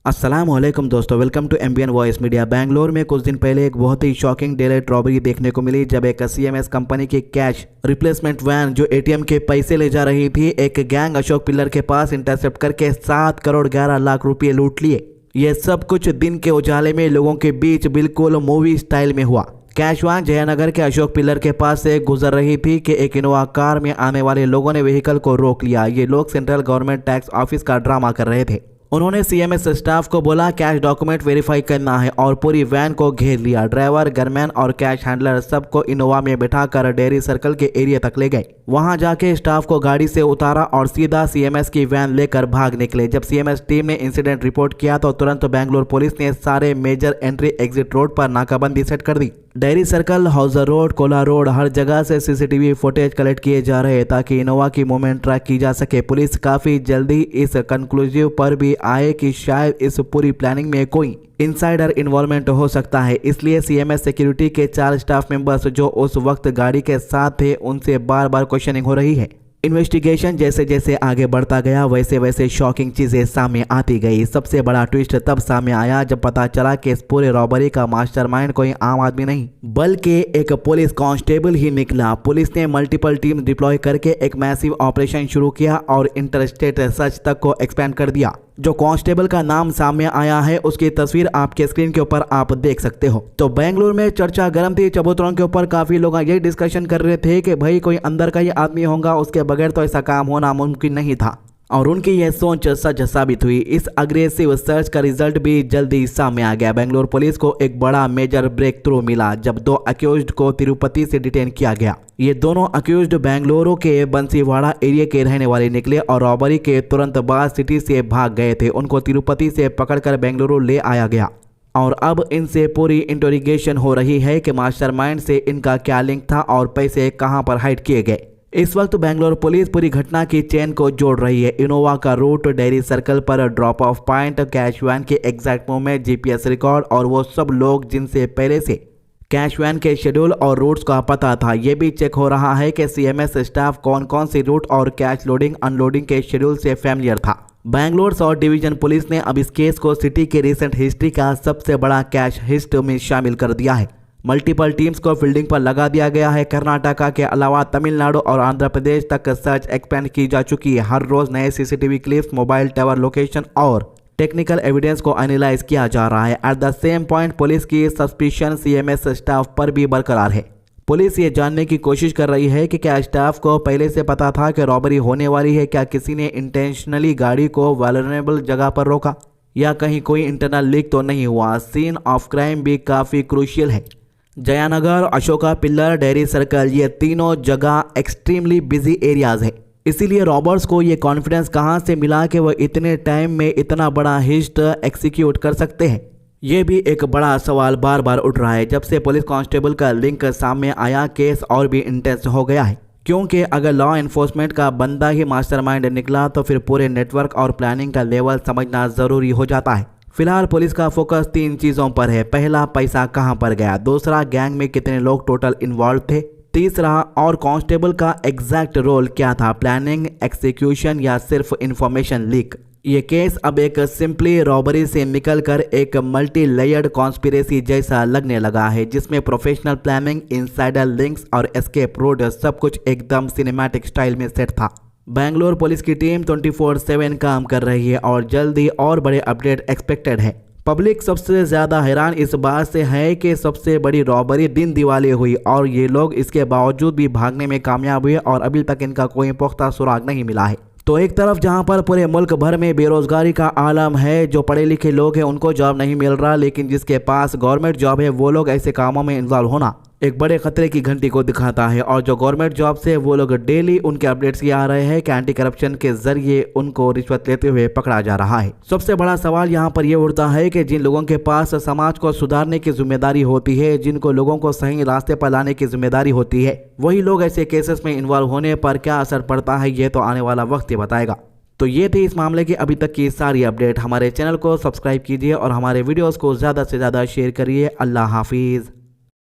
अस्सलामुअलैकुम दोस्तों, welcome to MBN voice media. Bangalore में कुछ दिन पहले एक बहुत ही शॉकिंग डेलाइट रॉबरी देखने को मिली, जब एक सीएमएस कंपनी की कैश रिप्लेसमेंट वैन जो एटीएम के पैसे ले जा रही थी, एक गैंग अशोक पिल्लर के पास इंटरसेप्ट करके 7 करोड़ 11 लाख रुपये लूट लिए। यह सब कुछ दिन के उजाले में लोगों के बीच बिल्कुल मूवी स्टाइल में हुआ। कैश वैन जयानगर के अशोक पिल्लर के पास से गुजर रही थी कि एक इनोवा कार में आने वाले लोगों ने व्हीकल को रोक लिया। ये लोग सेंट्रल गवर्नमेंट टैक्स ऑफिस का ड्रामा कर रहे थे। उन्होंने सीएमएस स्टाफ को बोला कैश डॉक्यूमेंट वेरीफाई करना है और पूरी वैन को घेर लिया। ड्राइवर, गनमैन और कैश हैंडलर सबको इनोवा में बिठाकर डेयरी सर्कल के एरिया तक ले गए। वहां जाके स्टाफ को गाड़ी से उतारा और सीधा सीएमएस की वैन लेकर भाग निकले। जब सीएमएस टीम ने इंसिडेंट रिपोर्ट किया तो तुरंत बेंगलुरु पुलिस ने सारे मेजर एंट्री एग्जिट रोड पर नाकाबंदी सेट कर दी। Dairy circle, Hosur road, Kola road, हर जगह से सीसीटीवी फुटेज कलेक्ट किए जा रहे ताकि इनोवा की मूवमेंट ट्रैक की जा सके। पुलिस काफी जल्दी इस कंक्लूसिव पर भी आए कि शायद इस पूरी प्लानिंग में कोई इनसाइडर इन्वॉल्वमेंट हो सकता है। इसलिए सीएमएस सिक्योरिटी के 4 स्टाफ मेंबर्स जो उस वक्त गाड़ी के साथ थे, उनसे बार बार क्वेश्चनिंग हो रही है। इन्वेस्टिगेशन जैसे जैसे आगे बढ़ता गया वैसे वैसे शॉकिंग चीजें सामने आती गई। सबसे बड़ा ट्विस्ट तब सामने आया जब पता चला कि इस पूरे रॉबरी का मास्टरमाइंड कोई आम आदमी नहीं बल्कि एक पुलिस कांस्टेबल ही निकला। पुलिस ने मल्टीपल टीम डिप्लॉय करके एक मैसिव ऑपरेशन शुरू किया और इंटरस्टेट सर्च तक को एक्सपेंड कर दिया। जो कांस्टेबल का नाम सामने आया है उसकी तस्वीर आपके स्क्रीन के ऊपर आप देख सकते हो। तो बेंगलुरु में चर्चा गर्म थी। चबूतरों के ऊपर काफी लोग ये डिस्कशन कर रहे थे कि भाई कोई अंदर का ही आदमी होगा, उसके बगैर तो ऐसा काम होना मुमकिन नहीं था। और उनकी यह सोच सच साबित हुई। इस अग्रेसिव सर्च का रिजल्ट भी जल्दी सामने आ गया। बेंगलुरु पुलिस को एक बड़ा मेजर ब्रेक थ्रू मिला जब 2 अक्यूज्ड को तिरुपति से डिटेन किया गया। ये दोनों अक्यूज्ड बेंगलुरु के बंसीवाड़ा एरिया के रहने वाले निकले और रॉबरी के तुरंत बाद सिटी से भाग गए थे। उनको तिरुपति से पकड़कर बेंगलुरु ले आया गया और अब इनसे पूरी इंटरोगेशन हो रही है कि मास्टरमाइंड से इनका क्या लिंक था और पैसे कहां पर हाइड किए गए। इस वक्त बेंगलुरु पुलिस पूरी घटना की चेन को जोड़ रही है। इनोवा का रूट, डेयरी सर्कल पर drop off point, cash van के एग्जैक्ट मूवमेंट, जीपीएस रिकॉर्ड और वो सब लोग जिनसे पहले से कैश वैन के शेड्यूल और रूट्स का पता था। ये भी चेक हो रहा है कि सीएमएस स्टाफ कौन कौन सी रूट और कैश लोडिंग अनलोडिंग के शेड्यूल से फैमिलियर था। बेंगलुरु साउथ डिवीजन पुलिस ने अब इस केस को सिटी के रिसेंट हिस्ट्री का सबसे बड़ा कैश हिस्ट में शामिल कर दिया है। मल्टीपल टीम्स को फील्डिंग पर लगा दिया गया है। कर्नाटका के अलावा तमिलनाडु और आंध्र प्रदेश तक सर्च एक्सपेंड की जा चुकी है। हर रोज नए CCTV clips, mobile tower location और टेक्निकल एविडेंस को एनालाइज किया जा रहा है। At the same point police की सस्पिशन सीएमएस स्टाफ पर भी बरकरार है। पुलिस ये जानने की कोशिश कर रही है कि क्या स्टाफ को पहले से पता था कि रॉबरी होने वाली है, क्या किसी ने इंटेंशनली गाड़ी को वल्नरेबल जगह पर रोका या कहीं कोई इंटरनल लीक तो नहीं हुआ। सीन ऑफ क्राइम भी काफी क्रूशियल है। Jaynagar, Ashoka pillar, dairy circle, ये तीनों जगह एक्सट्रीमली बिजी एरियाज है। इसीलिए रॉबर्ट्स को ये कॉन्फिडेंस कहां से मिला कि वो इतने टाइम में इतना बड़ा हिस्ट एक्सिक्यूट कर सकते हैं। ये भी एक बड़ा सवाल बार बार उठ रहा है। जब से पुलिस कांस्टेबल का लिंक सामने आया, केस और भी इंटेंस हो गया है, क्योंकि अगर लॉ एनफोर्समेंट का बंदा ही मास्टरमाइंड निकला तो फिर पूरे नेटवर्क और प्लानिंग का लेवल समझना जरूरी हो जाता है। फिलहाल पुलिस का फोकस 3 चीजों पर है। पहला, पैसा कहां पर गया। दूसरा, गैंग में कितने लोग टोटल इन्वॉल्व थे। तीसरा, और कांस्टेबल का एग्जैक्ट रोल क्या था, प्लानिंग, एक्सिक्यूशन या सिर्फ इंफॉर्मेशन लीक। ये केस अब एक सिंपली रॉबरी से निकलकर एक मल्टी लेयर्ड कॉन्स्पिरेसी जैसा लगने लगा है, जिसमें प्रोफेशनल प्लानिंग, इनसाइडर लिंक्स और एस्केप रूट सब कुछ एकदम सिनेमैटिक स्टाइल में सेट था। बेंगलुरु पुलिस की टीम 24/7 काम कर रही है और जल्दी और बड़े अपडेट एक्सपेक्टेड है। पब्लिक सबसे ज्यादा हैरान इस बात से है कि सबसे बड़ी रॉबरी दिन दिवाली हुई और ये लोग इसके बावजूद भी भागने में कामयाब हुए और अभी तक इनका कोई पुख्ता सुराग नहीं मिला है। तो एक तरफ जहां पर पूरे मुल्क भर में बेरोजगारी का आलम है, जो पढ़े लिखे लोग हैं उनको जॉब नहीं मिल रहा, लेकिन जिसके पास गवर्नमेंट जॉब है वो लोग ऐसे कामों में इन्वॉल्व होना एक बड़े खतरे की घंटी को दिखाता है। और जो गवर्नमेंट जॉब से वो लोग डेली उनके अपडेट्स ये आ रहे हैं कि एंटी करप्शन के जरिए उनको रिश्वत लेते हुए पकड़ा जा रहा है। सबसे बड़ा सवाल यहाँ पर यह उठता है कि जिन लोगों के पास समाज को सुधारने की जिम्मेदारी होती है, जिनको लोगों को सही रास्ते पर लाने की जिम्मेदारी होती है, वही लोग ऐसे केसेस में इन्वॉल्व होने पर क्या असर पड़ता है, ये तो आने वाला वक्त ही बताएगा। तो ये थी इस मामले की अभी तक की सारी अपडेट। हमारे चैनल को सब्सक्राइब कीजिए और हमारे वीडियोस को ज़्यादा से ज़्यादा शेयर करिए। अल्लाह हाफिज़।